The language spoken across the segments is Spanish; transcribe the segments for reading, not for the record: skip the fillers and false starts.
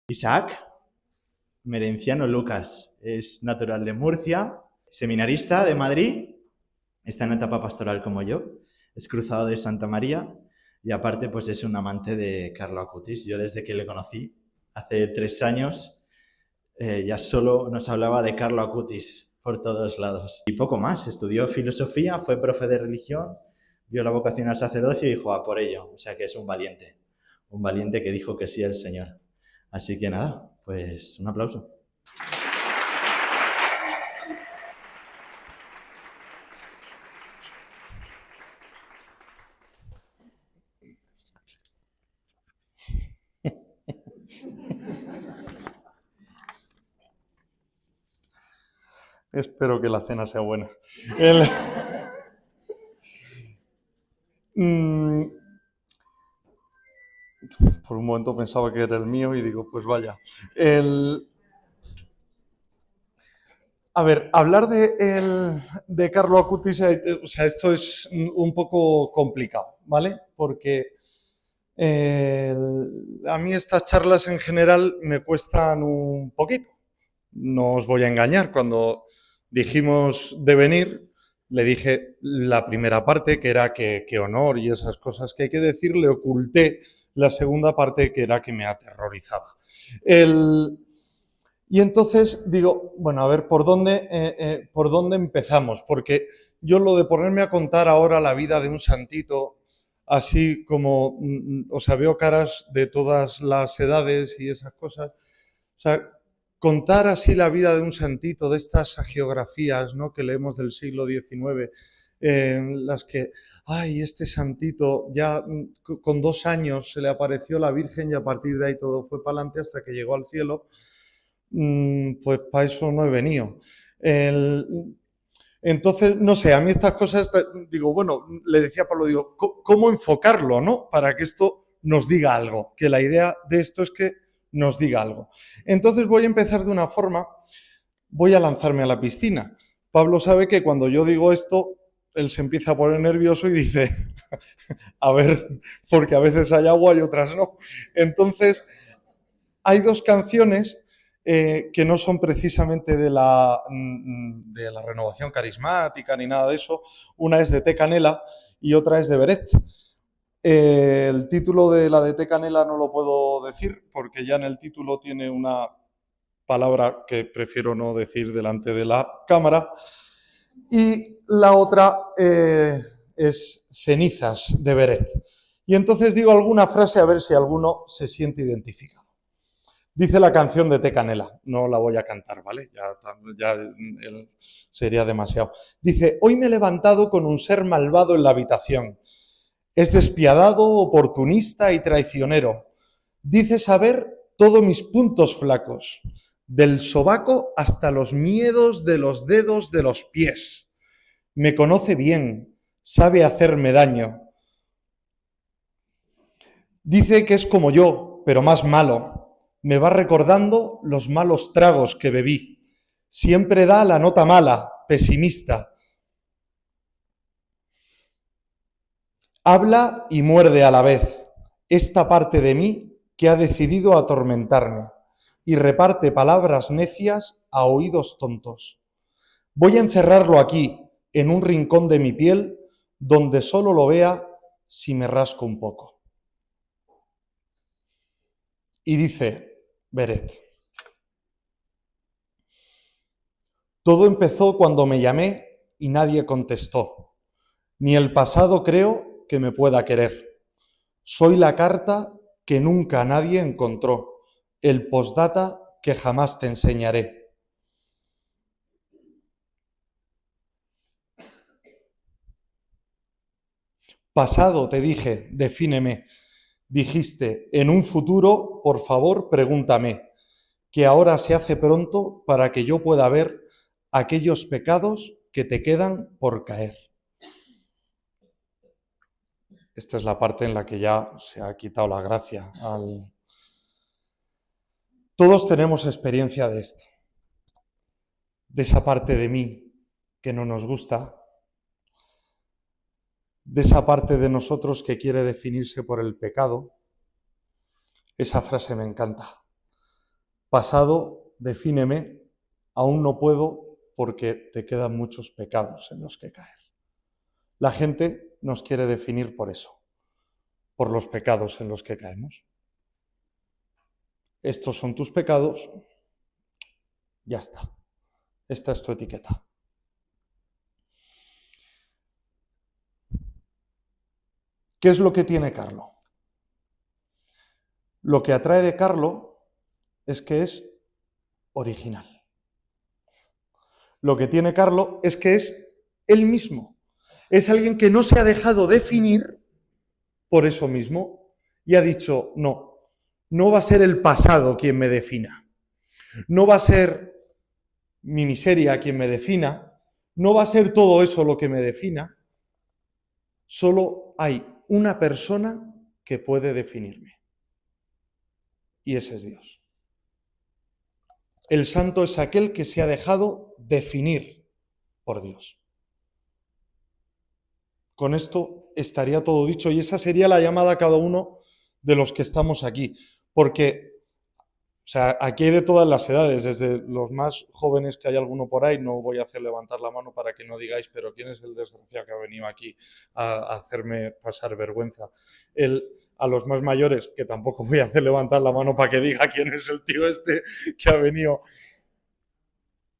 Isaac Merenciano Lucas es natural de Murcia, seminarista de Madrid, está en etapa pastoral como yo, es cruzado de Santa María y aparte pues es un amante de Carlo Acutis. Yo desde que le conocí hace 3 años ya solo nos hablaba de Carlo Acutis por todos lados. Y poco más, estudió filosofía, fue profe de religión, vio la vocación al sacerdocio y dijo a por ello. O sea que es un valiente que dijo que sí al Señor. Así que nada, pues un aplauso. Espero que la cena sea buena. Por un momento pensaba que era el mío y digo, pues vaya. A ver, hablar de Carlo Acutis, o sea, esto es un poco complicado, ¿vale? Porque a mí estas charlas en general me cuestan un poquito. No os voy a engañar, cuando dijimos de venir, le dije la primera parte, que era que honor y esas cosas que hay que decir, le oculté la segunda parte, que era que me aterrorizaba. Y entonces digo, bueno, a ver, ¿por dónde empezamos? Porque yo lo de ponerme a contar ahora la vida de un santito, así como, o sea, veo caras de todas las edades y esas cosas, o sea, contar así la vida de un santito, de estas hagiografías, ¿no?, que leemos del siglo XIX, en las que, ay, este santito ya con 2 años se le apareció la Virgen y a partir de ahí todo fue para adelante hasta que llegó al cielo, pues para eso no he venido. Entonces, no sé, a mí estas cosas, digo, bueno, le decía a Pablo, digo, ¿cómo enfocarlo, no? Para que esto nos diga algo, que la idea de esto es que nos diga algo. Entonces voy a empezar de una forma, voy a lanzarme a la piscina. Pablo sabe que cuando yo digo esto, él se empieza a poner nervioso y dice, a ver, porque a veces hay agua y otras no. Entonces, hay 2 canciones que no son precisamente de la renovación carismática ni nada de eso. Una es de Té Canela y otra es de Beret. El título de la de Té Canela no lo puedo decir porque ya en el título tiene una palabra que prefiero no decir delante de la cámara. Y la otra es Cenizas de Beret. Y entonces digo alguna frase a ver si alguno se siente identificado. Dice la canción de Té Canela, no la voy a cantar, ¿vale? Ya sería demasiado. Dice, hoy me he levantado con un ser malvado en la habitación. Es despiadado, oportunista y traicionero. Dice saber todos mis puntos flacos, del sobaco hasta los miedos de los dedos de los pies. Me conoce bien, sabe hacerme daño. Dice que es como yo, pero más malo. Me va recordando los malos tragos que bebí. Siempre da la nota mala, pesimista. Habla y muerde a la vez esta parte de mí que ha decidido atormentarme y reparte palabras necias a oídos tontos. Voy a encerrarlo aquí, en un rincón de mi piel, donde solo lo vea si me rasco un poco. Y dice Beret, todo empezó cuando me llamé y nadie contestó. Ni el pasado creo que me pueda querer. Soy la carta que nunca nadie encontró, el postdata que jamás te enseñaré. Pasado, te dije, defíneme. Dijiste, en un futuro, por favor, pregúntame, que ahora se hace pronto para que yo pueda ver aquellos pecados que te quedan por caer. Esta es la parte en la que ya se ha quitado la gracia. Todos tenemos experiencia de esto, de esa parte de mí que no nos gusta, de esa parte de nosotros que quiere definirse por el pecado. Esa frase me encanta. Pasado, defíneme, aún no puedo porque te quedan muchos pecados en los que caer. La gente nos quiere definir por eso, por los pecados en los que caemos. Estos son tus pecados, ya está. Esta es tu etiqueta. ¿Qué es lo que tiene Carlo? Lo que atrae de Carlo es que es original. Lo que tiene Carlo es que es él mismo. Es alguien que no se ha dejado definir por eso mismo y ha dicho, no, no va a ser el pasado quien me defina. No va a ser mi miseria quien me defina. No va a ser todo eso lo que me defina. Solo hay una persona que puede definirme. Y ese es Dios. El santo es aquel que se ha dejado definir por Dios. Con esto estaría todo dicho y esa sería la llamada a cada uno de los que estamos aquí. Porque, o sea, aquí hay de todas las edades, desde los más jóvenes, que hay alguno por ahí, no voy a hacer levantar la mano para que no digáis, pero ¿quién es el desgraciado que ha venido aquí a hacerme pasar vergüenza? A los más mayores, que tampoco voy a hacer levantar la mano para que diga quién es el tío este que ha venido.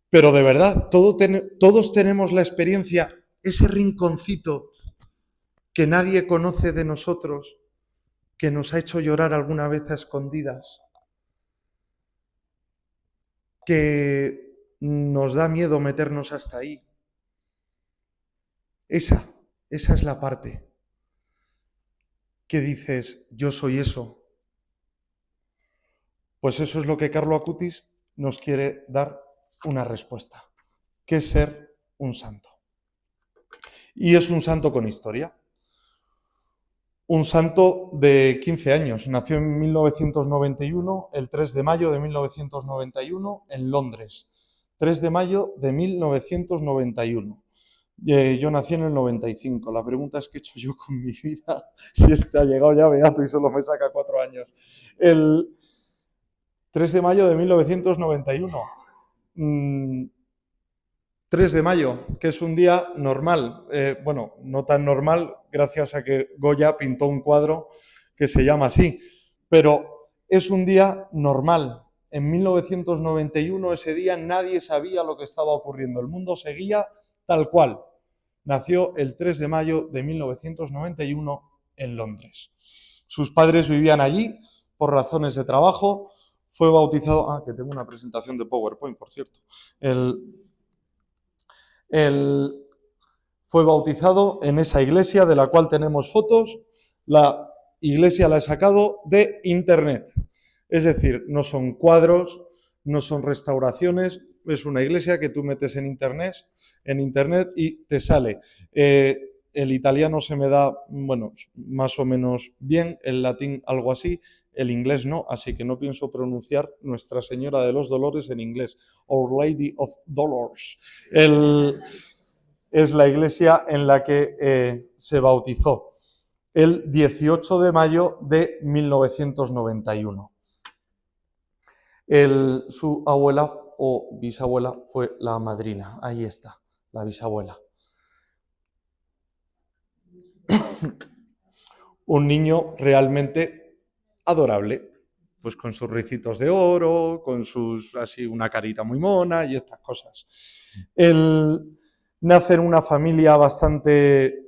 Pero de verdad, todos tenemos la experiencia, ese rinconcito que nadie conoce de nosotros, que nos ha hecho llorar alguna vez a escondidas, que nos da miedo meternos hasta ahí. Esa es la parte que dices, yo soy eso. Pues eso es lo que Carlo Acutis nos quiere dar una respuesta, que es ser un santo. Y es un santo con historia. Un santo de 15 años. Nació en 1991, el 3 de mayo de 1991, en Londres. 3 de mayo de 1991. Yo nací en el 95. La pregunta es qué he hecho yo con mi vida. Si este ha llegado ya beato y solo me saca 4 años. El 3 de mayo de 1991. 3 de mayo, que es un día normal. Bueno, no tan normal, gracias a que Goya pintó un cuadro que se llama así. Pero es un día normal. En 1991, ese día, nadie sabía lo que estaba ocurriendo. El mundo seguía tal cual. Nació el 3 de mayo de 1991 en Londres. Sus padres vivían allí por razones de trabajo. Fue bautizado... que tengo una presentación de PowerPoint, por cierto. Fue bautizado en esa iglesia de la cual tenemos fotos. La iglesia la he sacado de internet. Es decir, no son cuadros, no son restauraciones, es una iglesia que tú metes en internet y te sale. El italiano se me da, bueno, más o menos bien, el latín algo así, el inglés no, así que no pienso pronunciar Nuestra Señora de los Dolores en inglés. Our Lady of Dolors. Es la iglesia en la que se bautizó el 18 de mayo de 1991. Su abuela o bisabuela fue la madrina. Ahí está, la bisabuela. Un niño realmente adorable, pues con sus ricitos de oro, con así una carita muy mona y estas cosas. Él nace en una familia bastante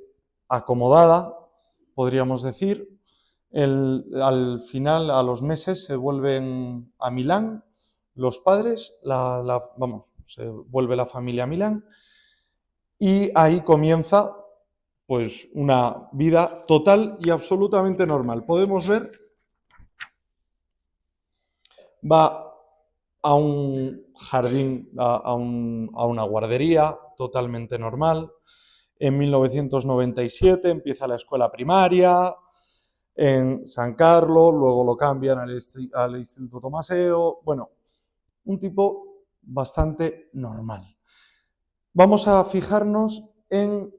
acomodada, podríamos decir. Al final, a los meses, se vuelven a Milán los padres, se vuelve la familia a Milán y ahí comienza pues una vida total y absolutamente normal. Podemos ver, va a un jardín, a una guardería totalmente normal. En 1997 empieza la escuela primaria en San Carlos, luego lo cambian al Instituto Tomaseo. Bueno, un tipo bastante normal. Vamos a fijarnos en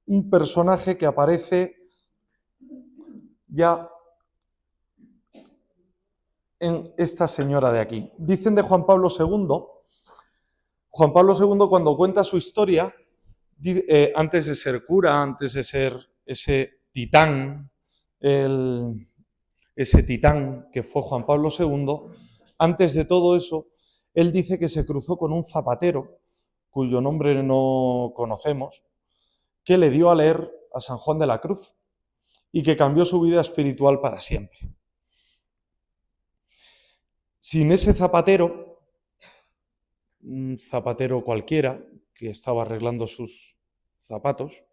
un personaje que aparece ya en esta señora de aquí. Dicen de Juan Pablo II cuando cuenta su historia, antes de ser cura, antes de ser ese titán, ese titán que fue Juan Pablo II, antes de todo eso, él dice que se cruzó con un zapatero, cuyo nombre no conocemos, que le dio a leer a San Juan de la Cruz y que cambió su vida espiritual para siempre. Sin ese zapatero, un zapatero cualquiera que estaba arreglando sus zapatos,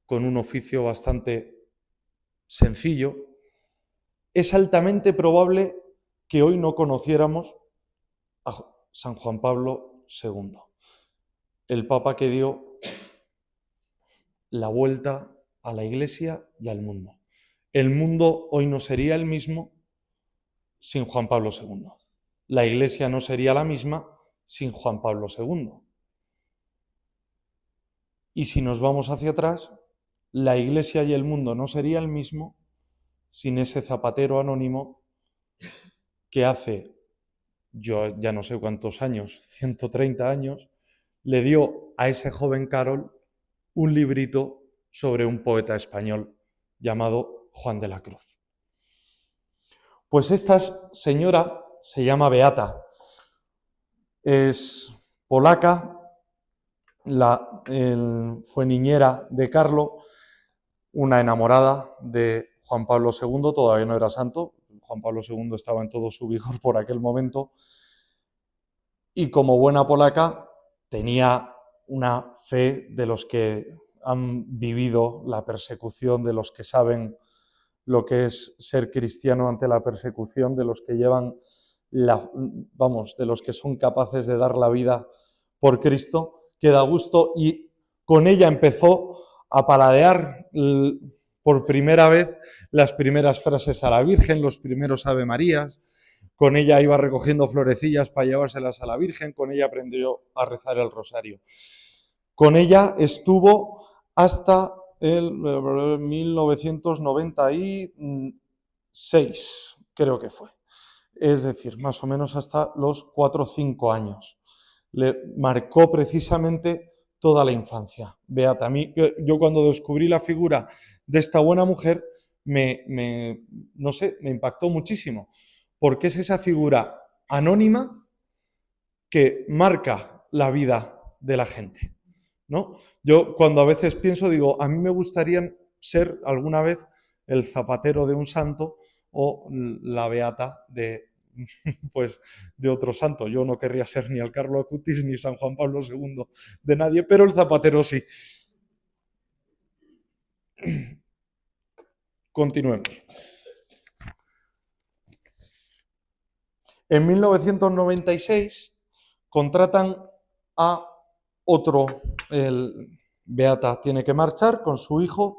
con un oficio bastante sencillo, es altamente probable que hoy no conociéramos a San Juan Pablo II, el Papa que dio la vuelta a la Iglesia y al mundo. El mundo hoy no sería el mismo sin Juan Pablo II. La Iglesia no sería la misma sin Juan Pablo II. Y si nos vamos hacia atrás, la Iglesia y el mundo no sería el mismo sin ese zapatero anónimo que hace, yo ya no sé cuántos años, 130 años, le dio a ese joven Carol un librito sobre un poeta español llamado Juan de la Cruz. Pues esta señora se llama Beata, es polaca, fue niñera de Carlo, una enamorada de Juan Pablo II, todavía no era santo, Juan Pablo II estaba en todo su vigor por aquel momento, y como buena polaca tenía una fe de los que han vivido la persecución, de los que saben lo que es ser cristiano ante la persecución, de los que llevan de los que son capaces de dar la vida por Cristo, que da gusto, y con ella empezó a paladear por primera vez las primeras frases a la Virgen, los primeros Ave Marías. Con ella iba recogiendo florecillas para llevárselas a la Virgen, con ella aprendió a rezar el rosario. Con ella estuvo hasta el 1996, creo que fue. Es decir, más o menos hasta los 4 o 5 años. Le marcó precisamente toda la infancia. Beata, a mí, yo cuando descubrí la figura de esta buena mujer, no sé, me impactó muchísimo, porque es esa figura anónima que marca la vida de la gente, ¿no? Yo cuando a veces pienso, digo, a mí me gustaría ser alguna vez el zapatero de un santo o la beata de otro santo. Yo no querría ser ni el Carlo Acutis ni San Juan Pablo II de nadie, pero el zapatero sí. Continuemos. En 1996 contratan a otro, Beata tiene que marchar con su hijo.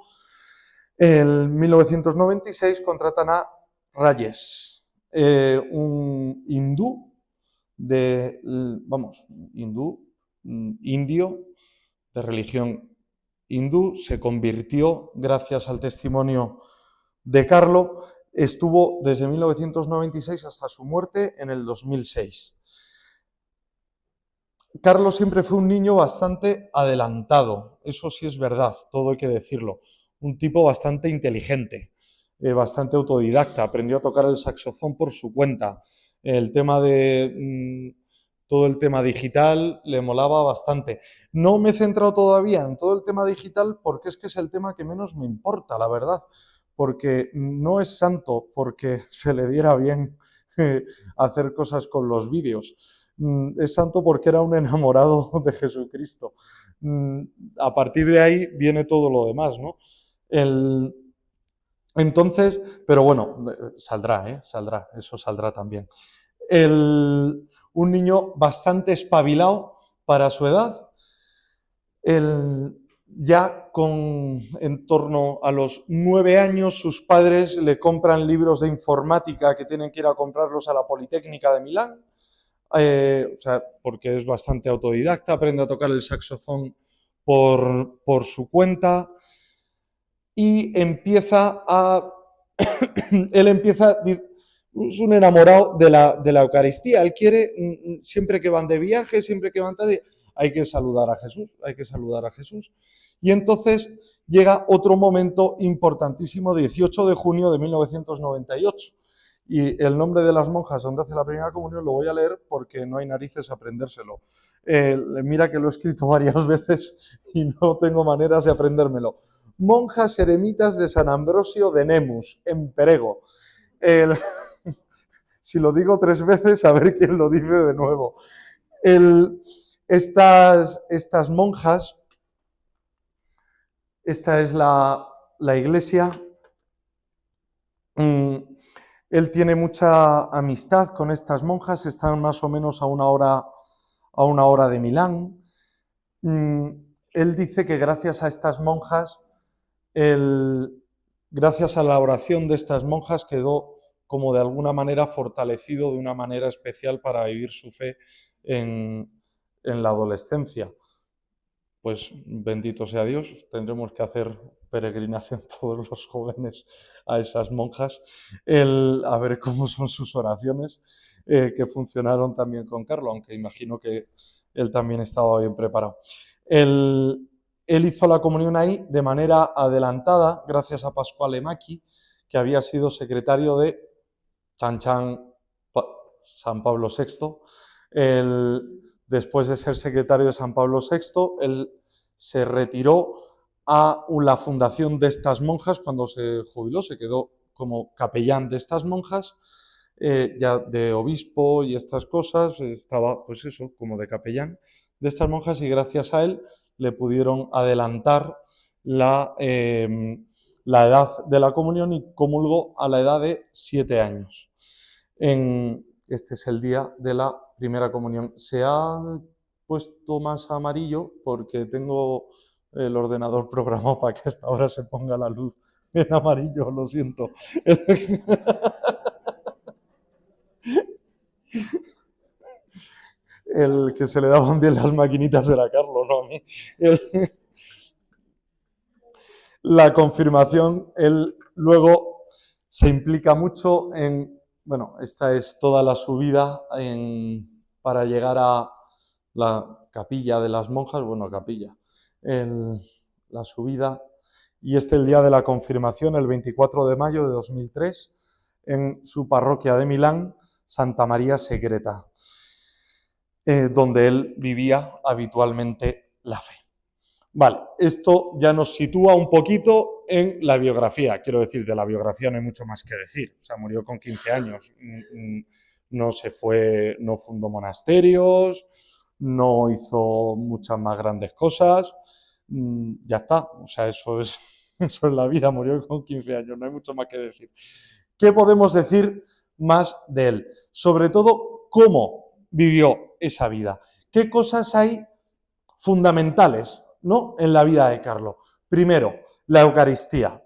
En 1996 contratan a Rajes, un hindú, indio, de religión hindú, se convirtió gracias al testimonio de Carlo, estuvo desde 1996 hasta su muerte en el 2006. Carlos siempre fue un niño bastante adelantado, eso sí es verdad, todo hay que decirlo. Un tipo bastante inteligente, bastante autodidacta, aprendió a tocar el saxofón por su cuenta. El tema todo el tema digital le molaba bastante. No me he centrado todavía en todo el tema digital porque es que es el tema que menos me importa, la verdad. Porque no es santo porque se le diera bien hacer cosas con los vídeos. Es santo porque era un enamorado de Jesucristo. A partir de ahí viene todo lo demás, ¿no? Entonces, pero bueno, saldrá, eso saldrá también. Un niño bastante espabilado para su edad. Ya en torno a los 9 años, sus padres le compran libros de informática que tienen que ir a comprarlos a la Politécnica de Milán. Porque es bastante autodidacta, aprende a tocar el saxofón por su cuenta y él empieza, es un enamorado de la Eucaristía. Él quiere, siempre que van de viaje, siempre que van hay que saludar a Jesús, hay que saludar a Jesús. Y entonces llega otro momento importantísimo, 18 de junio de 1998. Y el nombre de las monjas donde hace la primera comunión lo voy a leer porque no hay narices a aprendérselo. Mira que lo he escrito varias veces y no tengo maneras de aprendérmelo. Monjas eremitas de San Ambrosio de Nemus, en Perego. Si lo digo 3 veces, a ver quién lo dice de nuevo. Estas monjas, esta es la iglesia. Él tiene mucha amistad con estas monjas, están más o menos a una hora de Milán. Él dice que gracias a estas monjas, gracias a la oración de estas monjas, quedó como de alguna manera fortalecido de una manera especial para vivir su fe en la adolescencia. Pues bendito sea Dios, tendremos que hacer peregrinación todos los jóvenes a esas monjas, a ver cómo son sus oraciones, que funcionaron también con Carlo, aunque imagino que él también estaba bien preparado. Él hizo la comunión ahí de manera adelantada, gracias a Pasquale Macchi, que había sido secretario de San Pablo VI. Después de ser secretario de San Pablo VI, él se retiró a la fundación de estas monjas. Cuando se jubiló, se quedó como capellán de estas monjas, ya de obispo y estas cosas, estaba pues eso, como de capellán de estas monjas, y gracias a él le pudieron adelantar la edad de la comunión y comulgó a la edad de 7 años. Este es el día de la primera comunión. Se ha puesto más amarillo porque tengo el ordenador programado para que a esta hora se ponga la luz en amarillo, lo siento. El que se le daban bien las maquinitas era Carlos, no a mí. La confirmación, él luego se implica mucho en, bueno, esta es toda la subida para llegar a la capilla de las monjas, bueno, capilla, la subida, y el día de la confirmación, el 24 de mayo de 2003, en su parroquia de Milán, Santa María Segreta, donde él vivía habitualmente la fe. Vale, esto ya nos sitúa un poquito en la biografía. Quiero decir, de la biografía no hay mucho más que decir. O sea, murió con 15 años. No no fundó monasterios, no hizo muchas más grandes cosas. Ya está. O sea, eso es la vida. Murió con 15 años. No hay mucho más que decir. ¿Qué podemos decir más de él? Sobre todo, cómo vivió esa vida. ¿Qué cosas hay fundamentales, ¿no?, en la vida de Carlo? Primero, la Eucaristía,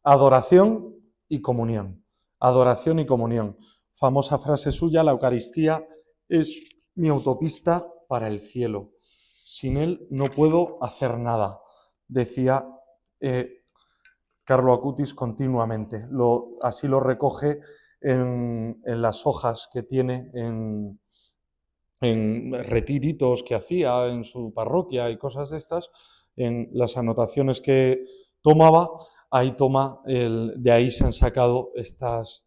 adoración y comunión. Adoración y comunión. Famosa frase suya: la Eucaristía es mi autopista para el cielo. Sin él no puedo hacer nada, decía Carlo Acutis continuamente. Así lo recoge en las hojas que tiene en retiritos que hacía en su parroquia y cosas de estas, en las anotaciones que tomaba, de ahí se han sacado estas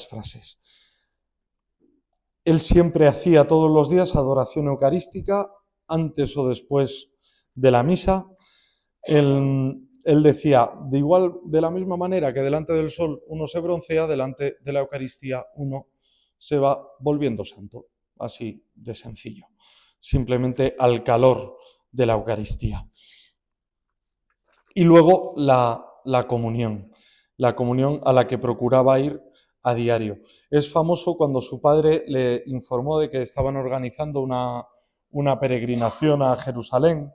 frases. Él siempre hacía todos los días adoración eucarística, antes o después de la misa. Él decía, de la misma manera que delante del sol uno se broncea, delante de la Eucaristía uno se va volviendo santo. Así de sencillo, simplemente al calor de la Eucaristía. Y luego la comunión a la que procuraba ir a diario. Es famoso cuando su padre le informó de que estaban organizando una peregrinación a Jerusalén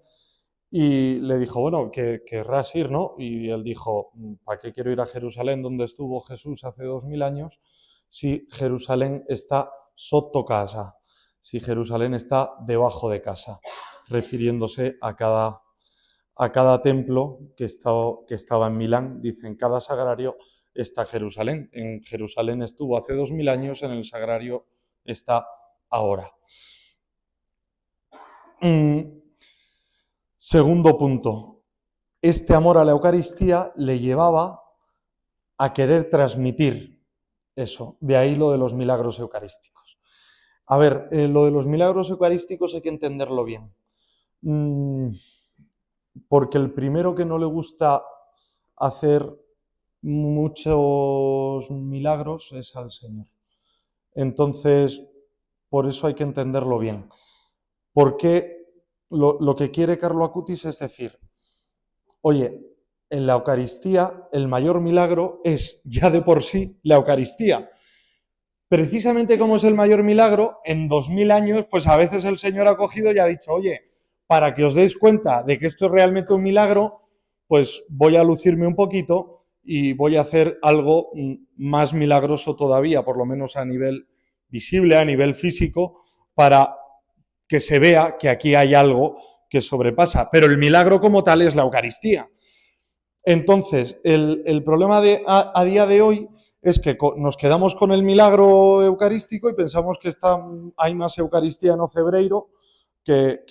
y le dijo, bueno, que querrás ir, ¿no? Y él dijo, ¿para qué quiero ir a Jerusalén donde estuvo Jesús hace 2000 años si Jerusalén está sotto casa, si Jerusalén está debajo de casa, refiriéndose a cada templo que estaba en Milán? Dicen, cada sagrario está Jerusalén. En Jerusalén estuvo hace 2000 años, en el sagrario está ahora. Segundo punto. Este amor a la Eucaristía le llevaba a querer transmitir eso. De ahí lo de los milagros eucarísticos. A ver, lo de los milagros eucarísticos hay que entenderlo bien. Porque el primero que no le gusta hacer muchos milagros es al Señor. Entonces, por eso hay que entenderlo bien. Porque lo que quiere Carlo Acutis es decir, oye, en la Eucaristía el mayor milagro es ya de por sí la Eucaristía. Precisamente como es el mayor milagro, en 2000 años, pues a veces el Señor ha cogido y ha dicho, oye, para que os deis cuenta de que esto es realmente un milagro, pues voy a lucirme un poquito y voy a hacer algo más milagroso todavía, por lo menos a nivel visible, a nivel físico, para que se vea que aquí hay algo que sobrepasa. Pero el milagro como tal es la Eucaristía. Entonces, el problema a día de hoy es que nos quedamos con el milagro eucarístico y pensamos que hay más Eucaristía en Ocebreiro que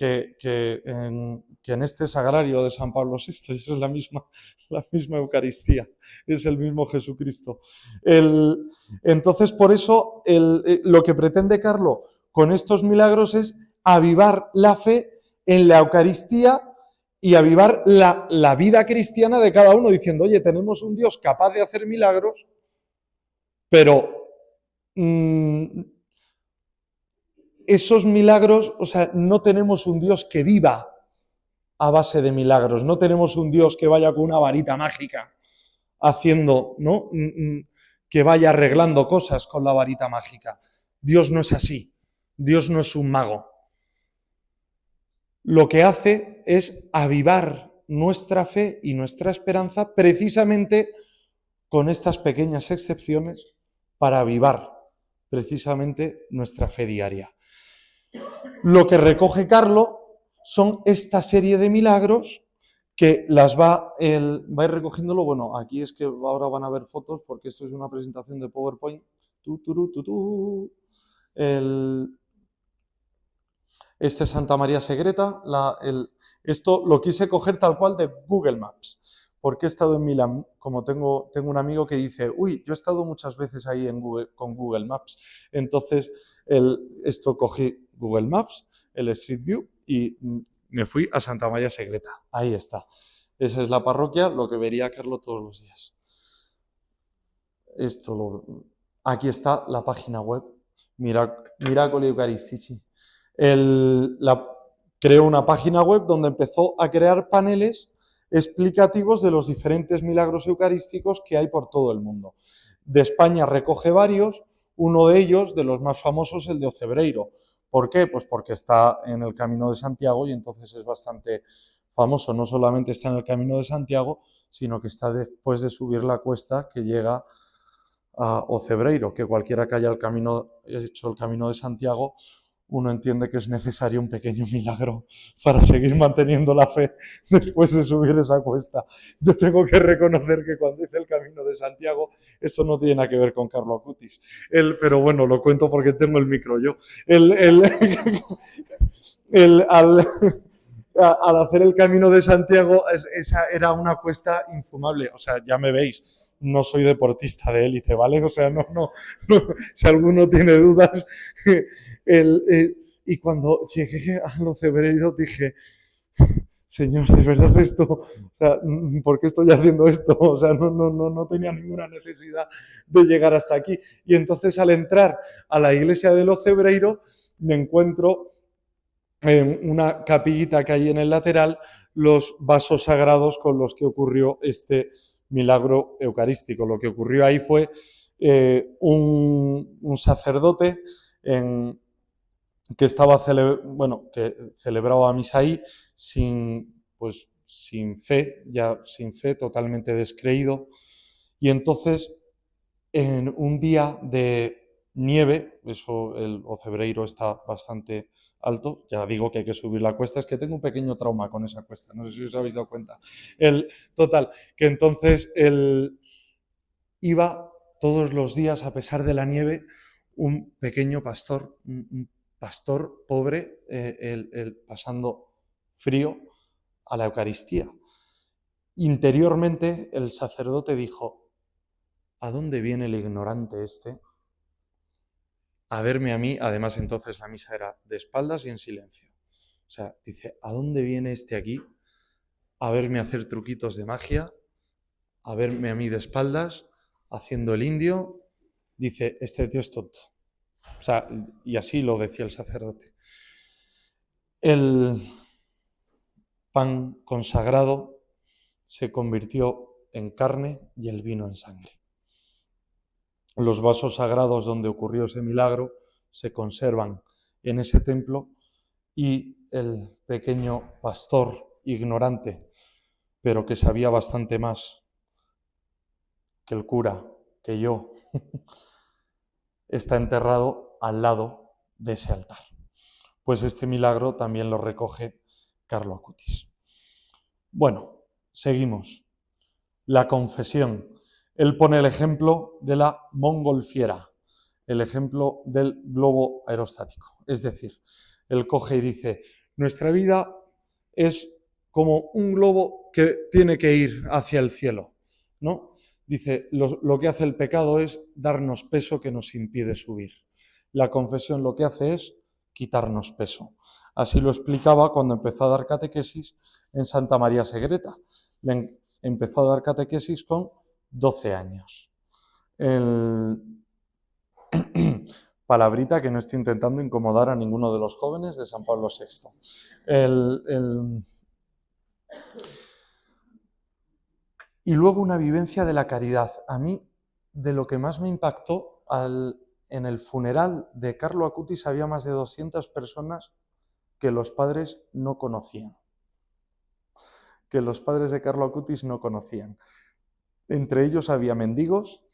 en este sagrario de San Pablo VI. Es la misma Eucaristía, es el mismo Jesucristo. Entonces, por eso, lo que pretende Carlo con estos milagros es avivar la fe en la Eucaristía y avivar la vida cristiana de cada uno, diciendo, oye, tenemos un Dios capaz de hacer milagros, pero esos milagros, o sea, no tenemos un Dios que viva a base de milagros, no tenemos un Dios que vaya con una varita mágica haciendo, ¿no? Que vaya arreglando cosas con la varita mágica. Dios no es así, Dios no es un mago. Lo que hace es avivar nuestra fe y nuestra esperanza precisamente con estas pequeñas excepciones para avivar precisamente nuestra fe diaria. Lo que recoge Carlo son esta serie de milagros que las va a ir recogiéndolo. Bueno, aquí es que ahora van a ver fotos porque esto es una presentación de PowerPoint. Este es Santa María Segreta. Esto lo quise coger tal cual de Google Maps, porque he estado en Milán, como tengo un amigo que dice, uy, yo he estado muchas veces ahí con Google Maps. Entonces, esto cogí Google Maps, el Street View, y me fui a Santa María Segreta. Ahí está. Esa es la parroquia, lo que vería Carlos todos los días. Aquí está la página web, Miracoli Eucaristici. Creó una página web donde empezó a crear paneles explicativos de los diferentes milagros eucarísticos que hay por todo el mundo. De España recoge varios, uno de ellos, de los más famosos, el de Ocebreiro. ¿Por qué? Pues porque está en el Camino de Santiago y entonces es bastante famoso. No solamente está en el Camino de Santiago, sino que está después de subir la cuesta que llega a Ocebreiro, que cualquiera que haya hecho el Camino de Santiago, uno entiende que es necesario un pequeño milagro para seguir manteniendo la fe después de subir esa cuesta. Yo tengo que reconocer que cuando hice el Camino de Santiago, eso no tiene nada que ver con Carlo Acutis. Pero bueno, lo cuento porque tengo el micro yo. Al hacer el Camino de Santiago, esa era una cuesta infumable. O sea, ya me veis, no soy deportista de élite, ¿vale? O sea, no, si alguno tiene dudas... y cuando llegué a los Ocebreiros dije, Señor, de verdad esto, o sea, ¿por qué estoy haciendo esto? O sea, no tenía ninguna necesidad de llegar hasta aquí. Y entonces al entrar a la iglesia de los Ocebreiros me encuentro en una capillita que hay en el lateral los vasos sagrados con los que ocurrió este milagro eucarístico. Lo que ocurrió ahí fue un sacerdote que celebraba misa ahí sin fe, totalmente descreído. Y entonces, en un día de nieve, el Ocebreiro está bastante alto, ya digo que hay que subir la cuesta, es que tengo un pequeño trauma con esa cuesta, no sé si os habéis dado cuenta. Total, que entonces iba todos los días, a pesar de la nieve, un pequeño pastor, un pastor pobre, pasando frío a la Eucaristía. Interiormente el sacerdote dijo: ¿a dónde viene el ignorante este a verme a mí? Además, entonces la misa era de espaldas y en silencio. O sea, dice: ¿a dónde viene este aquí a verme hacer truquitos de magia, a verme a mí de espaldas, haciendo el indio? Dice: este tío es tonto. O sea, y así lo decía el sacerdote. El pan consagrado se convirtió en carne y el vino en sangre. Los vasos sagrados donde ocurrió ese milagro se conservan en ese templo, y el pequeño pastor ignorante, pero que sabía bastante más que el cura, que yo, está enterrado al lado de ese altar. Pues este milagro también lo recoge Carlo Acutis. Bueno, seguimos. La confesión. Él pone el ejemplo de la mongolfiera, el ejemplo del globo aerostático. Es decir, él coge y dice: nuestra vida es como un globo que tiene que ir hacia el cielo, ¿no? Dice, lo que hace el pecado es darnos peso que nos impide subir. La confesión lo que hace es quitarnos peso. Así lo explicaba cuando empezó a dar catequesis en Santa María Segreta. Empezó a dar catequesis con 12 años. Palabrita que no estoy intentando incomodar a ninguno de los jóvenes de San Pablo VI. Y luego una vivencia de la caridad. A mí, de lo que más me impactó, en el funeral de Carlo Acutis había más de 200 personas que los padres no conocían. Que los padres de Carlo Acutis no conocían. Entre ellos había mendigos,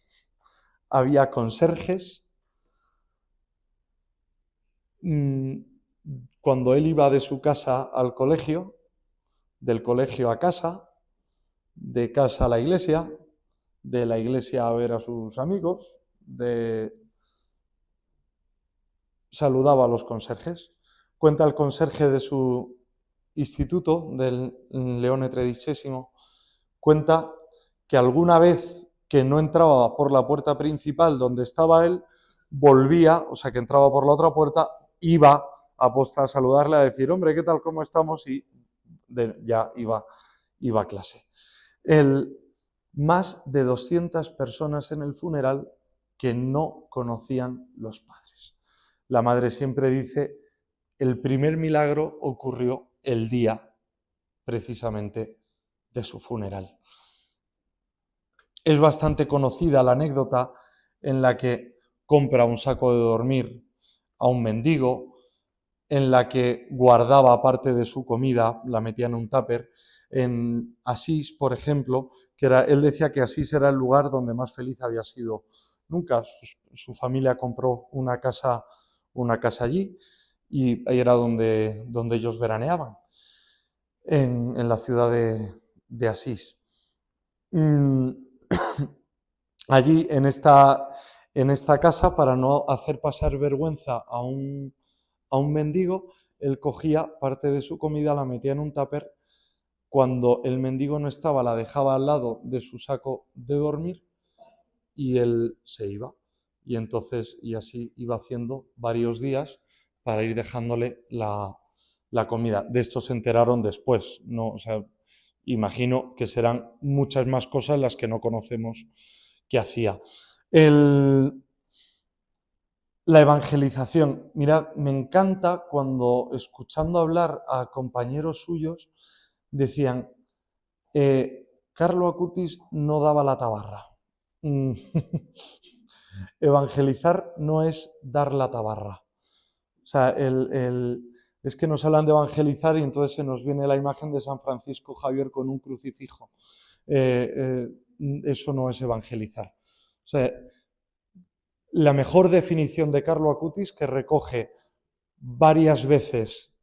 había conserjes. Cuando él iba de su casa al colegio, del colegio a casa, de casa a la iglesia, de la iglesia a ver a sus amigos, saludaba a los conserjes. Cuenta el conserje de su instituto, del Leone XIII, cuenta que alguna vez que no entraba por la puerta principal donde estaba él, volvía, o sea que entraba por la otra puerta, iba a posta a saludarle, a decir: hombre, ¿qué tal, cómo estamos? Y ya iba a clase. Más de 200 personas en el funeral que no conocían los padres. La madre siempre dice: el primer milagro ocurrió el día precisamente de su funeral. Es bastante conocida la anécdota en la que compra un saco de dormir a un mendigo, en la que guardaba parte de su comida, la metía en un tupper. En Asís, por ejemplo, él decía que Asís era el lugar donde más feliz había sido nunca. Su familia compró una casa allí, y ahí era donde ellos veraneaban, en la ciudad de Asís. Allí, en esta casa, para no hacer pasar vergüenza a un mendigo, él cogía parte de su comida, la metía en un tupper. Cuando el mendigo no estaba, la dejaba al lado de su saco de dormir y él se iba. Y entonces, y así iba haciendo varios días para ir dejándole la comida. De esto se enteraron después, ¿no? O sea, imagino que serán muchas más cosas las que no conocemos que hacía. La evangelización. Mirad, me encanta cuando, escuchando hablar a compañeros suyos, decían: Carlo Acutis no daba la tabarra. Evangelizar no es dar la tabarra. O sea, es que nos hablan de evangelizar y entonces se nos viene la imagen de San Francisco Javier con un crucifijo. Eso no es evangelizar. O sea, la mejor definición de Carlo Acutis, que recoge varias veces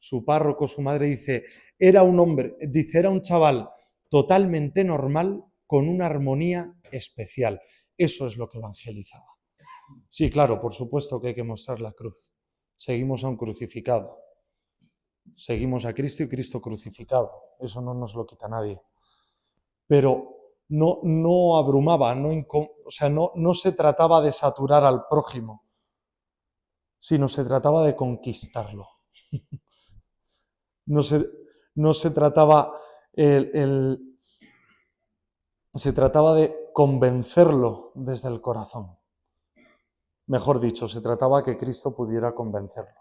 su párroco, su madre, dice, era un hombre, dice, era un chaval totalmente normal con una armonía especial. Eso es lo que evangelizaba. Sí, claro, por supuesto que hay que mostrar la cruz. Seguimos a un crucificado. Seguimos a Cristo y Cristo crucificado. Eso no nos lo quita nadie. Pero no abrumaba, no se trataba de saturar al prójimo, sino se trataba de conquistarlo. No se trataba se trataba de convencerlo desde el corazón. Mejor dicho, se trataba que Cristo pudiera convencerlo.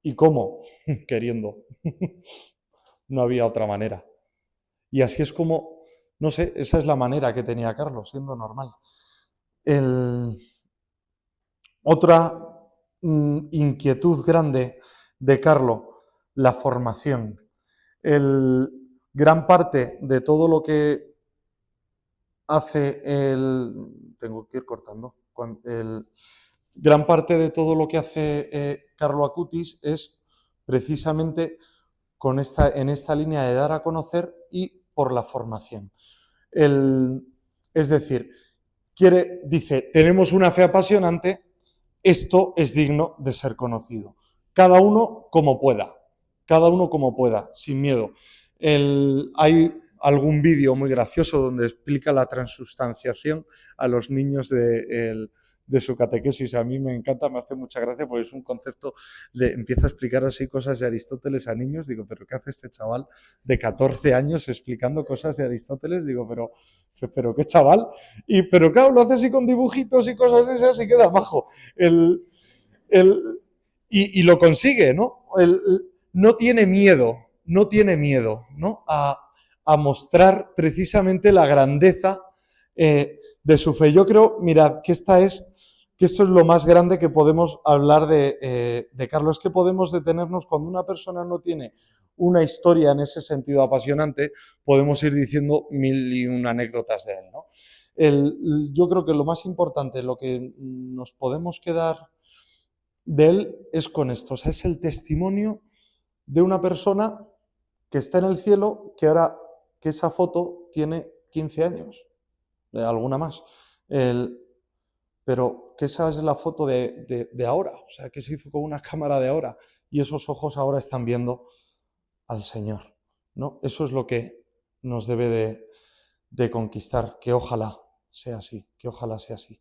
¿Y cómo? Queriendo. No había otra manera. Y así es como, no sé, esa es la manera que tenía Carlos, siendo normal. Otra inquietud grande de Carlos, la formación. Gran parte de todo lo que hace tengo que ir cortando. Gran parte de todo lo que hace Carlo Acutis es precisamente en esta línea de dar a conocer y por la formación. Es decir, dice, tenemos una fe apasionante, esto es digno de ser conocido. Cada uno como pueda, sin miedo. Hay algún vídeo muy gracioso donde explica la transubstanciación a los niños de su catequesis. A mí me encanta, me hace mucha gracia porque es un concepto, empieza a explicar así cosas de Aristóteles a niños. Digo, ¿pero qué hace este chaval de 14 años explicando cosas de Aristóteles? Digo, pero qué chaval. Pero claro, lo hace así con dibujitos y cosas de esas y queda majo. Y lo consigue, ¿no? No tiene miedo, ¿no? A mostrar precisamente la grandeza de su fe. Yo creo, mirad, que esto es lo más grande que podemos hablar de Carlos, que podemos detenernos cuando una persona no tiene una historia en ese sentido apasionante, podemos ir diciendo 1001 anécdotas de él, ¿no? Yo creo que lo más importante, lo que nos podemos quedar de él es con esto, o sea, es el testimonio de una persona que está en el cielo, que esa foto tiene 15 años, alguna más, pero que esa es la foto de ahora, o sea, que se hizo con una cámara de ahora, y esos ojos ahora están viendo al Señor, ¿no? Eso es lo que nos debe de conquistar, que ojalá sea así, que ojalá sea así.